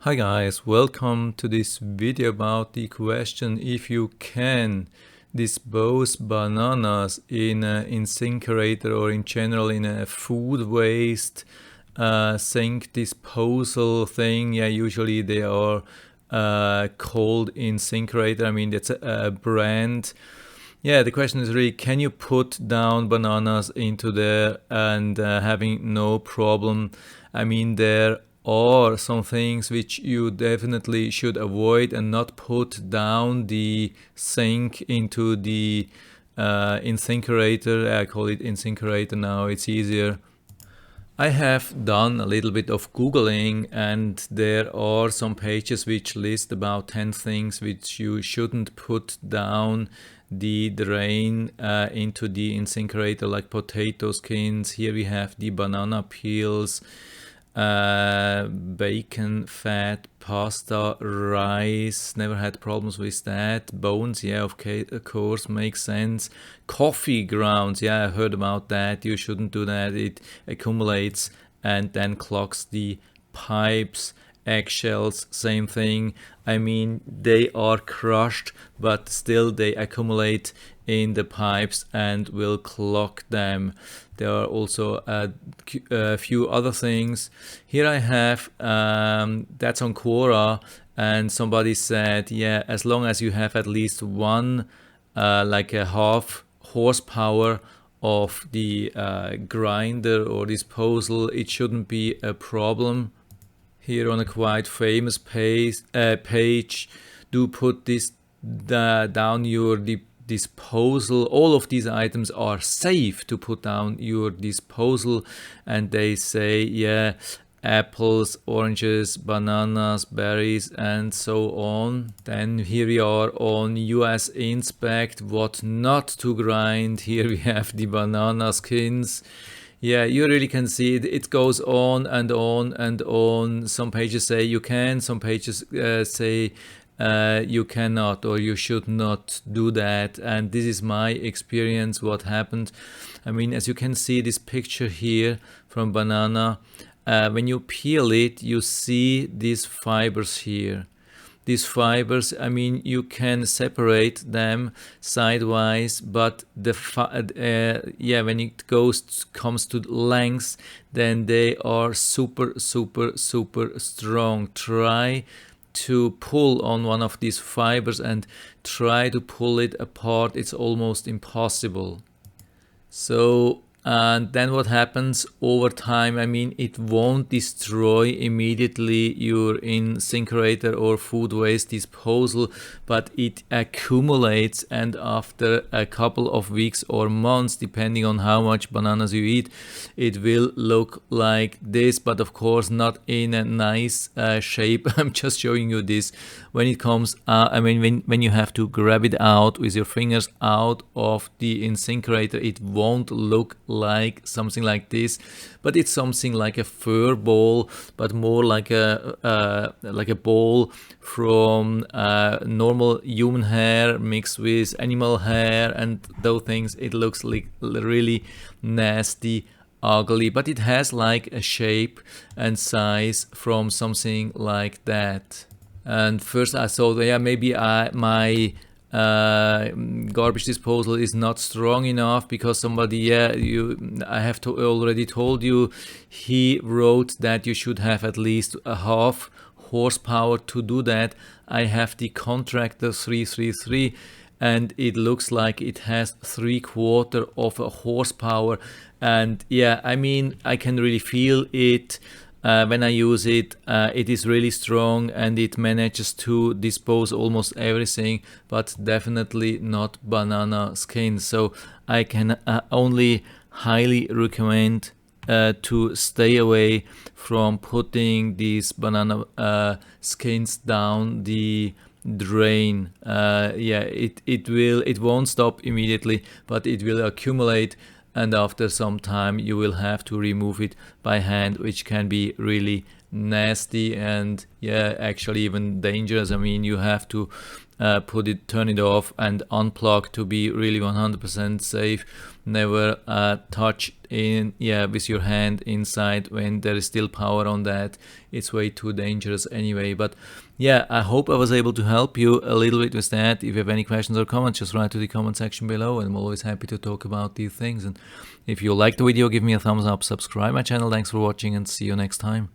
Hi guys, welcome to this video about the question if you can dispose bananas in an incinerator or in general in a food waste sink disposal thing. Yeah, usually they are called incinerator. I mean, that's a brand. Yeah, the question is really, can you put down bananas into there and having no problem? I mean, there are some things which you definitely should avoid and not put down the sink into the incinerator. I call it incinerator now, it's easier. I have done a little bit of Googling, and there are some pages which list about 10 things which you shouldn't put down the drain into the incinerator, like potato skins. Here we have the banana peels, bacon fat, pasta, rice, never had problems with that. Bones, yeah, okay, of course, makes sense. Coffee grounds, yeah, I heard about that. You shouldn't do that. It accumulates and then clogs the pipes. Eggshells, same thing. I mean, they are crushed, but still they accumulate in the pipes and will clog them. There are also a few other things. Here I have, that's on Quora, and somebody said, yeah, as long as you have at least one, like a half horsepower of the grinder or disposal, it shouldn't be a problem. Here on a quite famous page, do put this down your disposal. All of these items are safe to put down your disposal, and they say, yeah, apples, oranges, bananas, berries, and so on. Then here we are on US Inspect, what not to grind. Here we have the banana skins. Yeah, you really can see it. It goes on and on and on. Some pages say you can, some pages say you cannot or you should not do that. And this is my experience, what happened. I mean, as you can see this picture here from banana, when you peel it, you see these fibers here. These fibers, I mean, you can separate them sidewise, but the when it comes to length, then they are super strong. Try to pull on one of these fibers and try to pull it apart. It's almost impossible. So, and then what happens over time? I mean, it won't destroy immediately your incinerator or food waste disposal, but it accumulates, and after a couple of weeks or months, depending on how much bananas you eat, it will look like this, but of course not in a nice shape. I'm just showing you this. When it comes, I mean, when you have to grab it out with your fingers out of the incinerator, it won't look like something like this, but it's something like a fur ball, but more like a ball from normal human hair mixed with animal hair and those things. It looks like really nasty, ugly, but it has like a shape and size from something like that. And first I thought, yeah, maybe my garbage disposal is not strong enough, because somebody, I have already told you, he wrote that you should have at least a half horsepower to do that. I have the contractor 333, and it looks like it has 3/4 of a horsepower. And yeah, I mean, I can really feel it. When I use it, it is really strong and it manages to dispose almost everything, but definitely not banana skins. So I can only highly recommend to stay away from putting these banana skins down the drain. It won't stop immediately, but it will accumulate, and after some time you will have to remove it by hand, which can be really nasty and yeah, actually even dangerous. I mean, you have to turn it off and unplug to be really 100% safe. Never touch in with your hand inside when there is still power on that. It's way too dangerous anyway. But yeah, I hope I was able to help you a little bit with that. If you have any questions or comments, just write to the comment section below, and I'm always happy to talk about these things. And if you liked the video, give me a thumbs up, subscribe my channel. Thanks for watching, and see you next time.